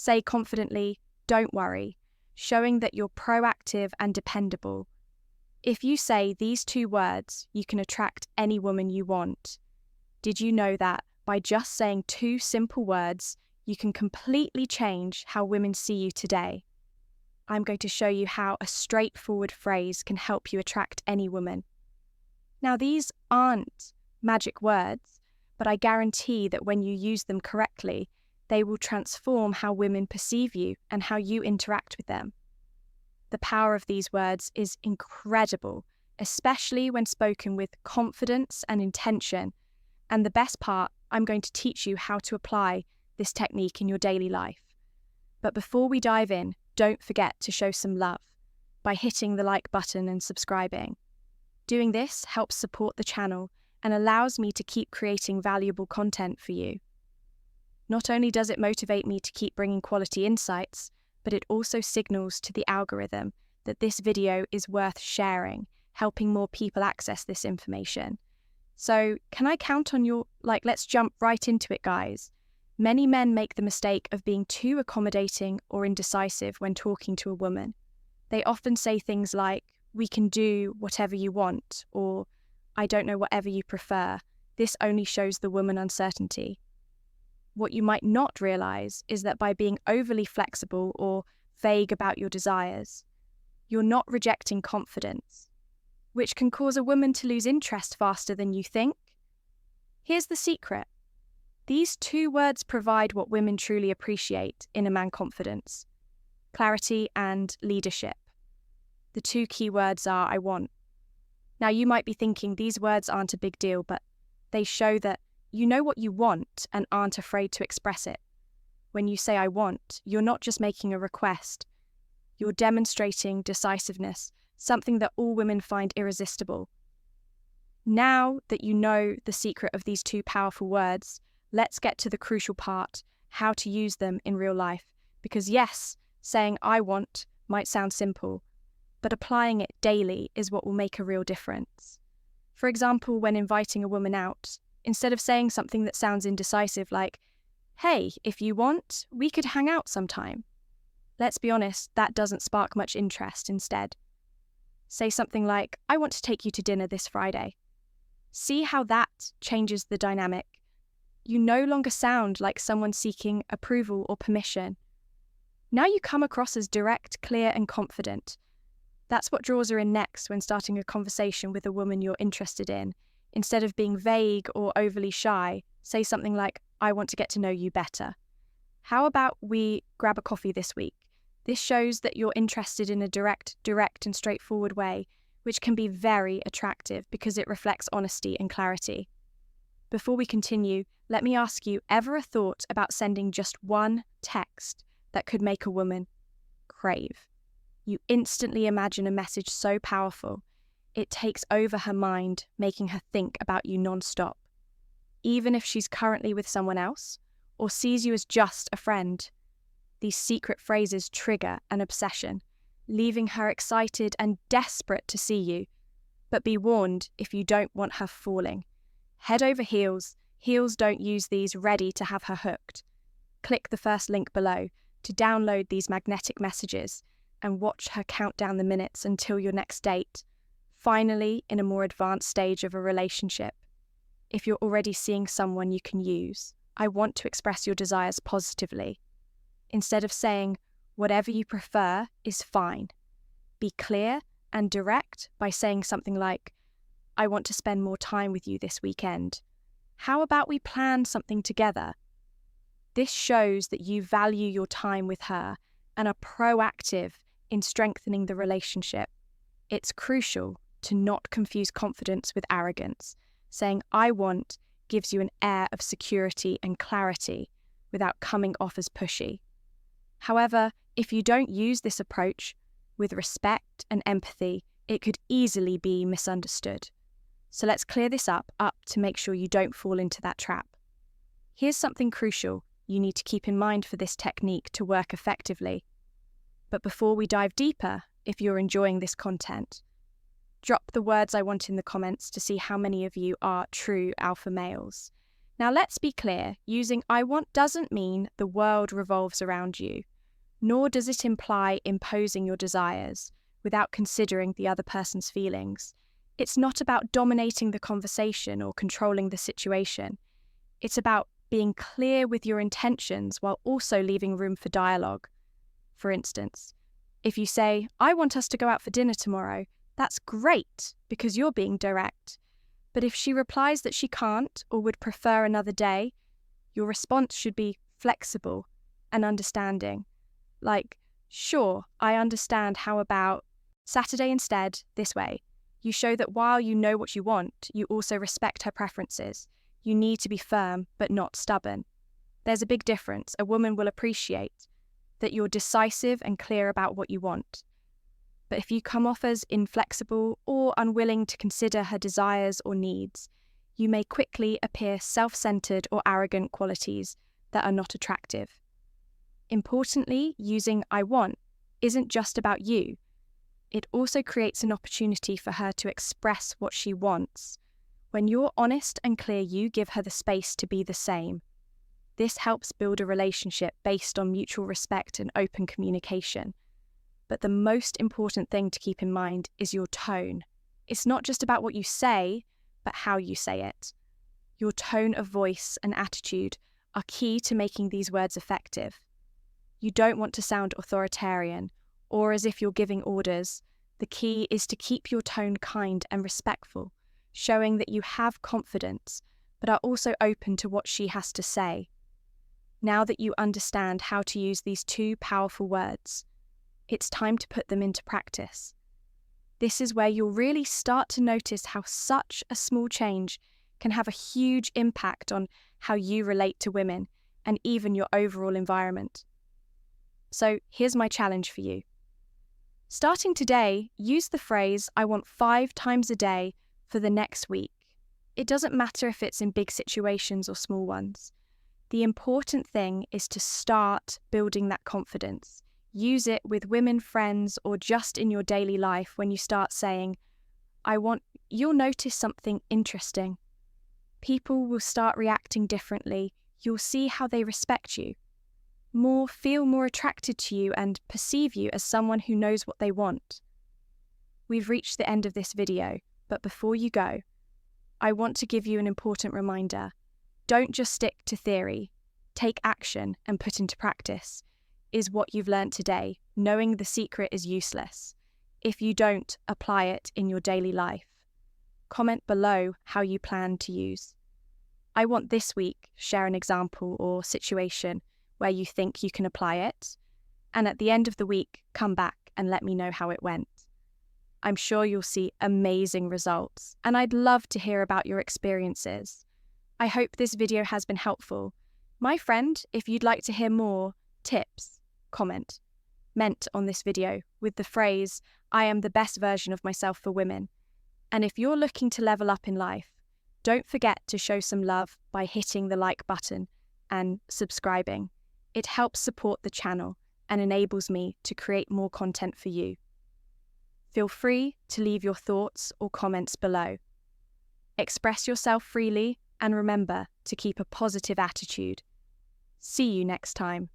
Say confidently, "Don't worry," showing that you're proactive and dependable. If you say these two words, you can attract any woman you want. Did you know that by just saying two simple words, you can completely change how women see you today? I'm going to show you how a straightforward phrase can help you attract any woman. Now, these aren't magic words, but I guarantee that when you use them correctly, they will transform how women perceive you and how you interact with them. The power of these words is incredible, especially when spoken with confidence and intention. And the best part, I'm going to teach you how to apply this technique in your daily life. But before we dive in, don't forget to show some love by hitting the like button and subscribing. Doing this helps support the channel and allows me to keep creating valuable content for you. Not only does it motivate me to keep bringing quality insights, but it also signals to the algorithm that this video is worth sharing, helping more people access this information. So, can I count on your, let's jump right into it, guys. Many men make the mistake of being too accommodating or indecisive when talking to a woman. They often say things like, "We can do whatever you want," or "I don't know, whatever you prefer." This only shows the woman uncertainty. What you might not realize is that by being overly flexible or vague about your desires, you're not rejecting confidence, which can cause a woman to lose interest faster than you think. Here's the secret. These two words provide what women truly appreciate in a man: confidence, clarity, and leadership. The two key words are "I want." Now, you might be thinking these words aren't a big deal, but they show that you know what you want and aren't afraid to express it. When you say "I want," you're not just making a request. You're demonstrating decisiveness, something that all women find irresistible. Now that you know the secret of these two powerful words, let's get to the crucial part: how to use them in real life. Because yes, saying "I want" might sound simple, but applying it daily is what will make a real difference. For example, when inviting a woman out, instead of saying something that sounds indecisive like, "Hey, if you want, we could hang out sometime." Let's be honest, that doesn't spark much interest. Instead, say something like, "I want to take you to dinner this Friday." See how that changes the dynamic. You no longer sound like someone seeking approval or permission. Now you come across as direct, clear, and confident. That's what draws her in next when starting a conversation with a woman you're interested in. Instead of being vague or overly shy, say something like, "I want to get to know you better. How about we grab a coffee this week?" This shows that you're interested in a direct and straightforward way, which can be very attractive because it reflects honesty and clarity. Before we continue, let me ask you, ever a thought about sending just one text that could make a woman crave? You instantly imagine a message so powerful, it takes over her mind, making her think about you non-stop. Even if she's currently with someone else or sees you as just a friend, these secret phrases trigger an obsession, leaving her excited and desperate to see you. But be warned if you don't want her falling. Head over heels. Heels don't use these, ready to have her hooked. Click the first link below to download these magnetic messages and watch her count down the minutes until your next date, finally in a more advanced stage of a relationship. If you're already seeing someone you can use, I want to express your desires positively. Instead of saying, "Whatever you prefer is fine," be clear and direct by saying something like, "I want to spend more time with you this weekend. How about we plan something together?" This shows that you value your time with her and are proactive in strengthening the relationship. It's crucial to not confuse confidence with arrogance. Saying "I want" gives you an air of security and clarity without coming off as pushy. However, if you don't use this approach with respect and empathy, it could easily be misunderstood. So let's clear this up to make sure you don't fall into that trap. Here's something crucial you need to keep in mind for this technique to work effectively. But before we dive deeper, if you're enjoying this content, drop the words "I want" in the comments to see how many of you are true alpha males. Now let's be clear, using I want doesn't mean the world revolves around you, nor does it imply imposing your desires without considering the other person's feelings. It's not about dominating the conversation or controlling the situation. It's about being clear with your intentions while also leaving room for dialogue. For instance, if you say, I want us to go out for dinner tomorrow, that's great because you're being direct. But if she replies that she can't or would prefer another day, your response should be flexible and understanding. Like, sure, I understand, how about Saturday instead, this way. You show that while you know what you want, you also respect her preferences. You need to be firm, but not stubborn. There's a big difference. A woman will appreciate that you're decisive and clear about what you want. But if you come off as inflexible or unwilling to consider her desires or needs, you may quickly appear self-centered or arrogant, qualities that are not attractive. Importantly, using I want isn't just about you. It also creates an opportunity for her to express what she wants. When you're honest and clear, you give her the space to be the same. This helps build a relationship based on mutual respect and open communication. But the most important thing to keep in mind is your tone. It's not just about what you say, but how you say it. Your tone of voice and attitude are key to making these words effective. You don't want to sound authoritarian or as if you're giving orders. The key is to keep your tone kind and respectful, showing that you have confidence, but are also open to what she has to say. Now that you understand how to use these two powerful words, it's time to put them into practice. This is where you'll really start to notice how such a small change can have a huge impact on how you relate to women and even your overall environment. So here's my challenge for you. Starting today, use the phrase, I want 5 times a day for the next week. It doesn't matter if it's in big situations or small ones. The important thing is to start building that confidence. Use it with women friends or just in your daily life. When you start saying, you'll notice something interesting. People will start reacting differently. You'll see how they respect you. Feel more attracted to you and perceive you as someone who knows what they want. We've reached the end of this video, but before you go, I want to give you an important reminder. Don't just stick to theory. Take action and put into practice. Is what you've learned today. Knowing the secret is useless if you don't apply it in your daily life. Comment below how you plan to use. I want this week, share an example or situation where you think you can apply it, and at the end of the week, come back and let me know how it went. I'm sure you'll see amazing results, and I'd love to hear about your experiences. I hope this video has been helpful. My friend, if you'd like to hear more tips, comment meant on this video with the phrase, I am the best version of myself for women. And if you're looking to level up in life, don't forget to show some love by hitting the like button and subscribing. It helps support the channel and enables me to create more content for you. Feel free to leave your thoughts or comments below. Express yourself freely and remember to keep a positive attitude. See you next time.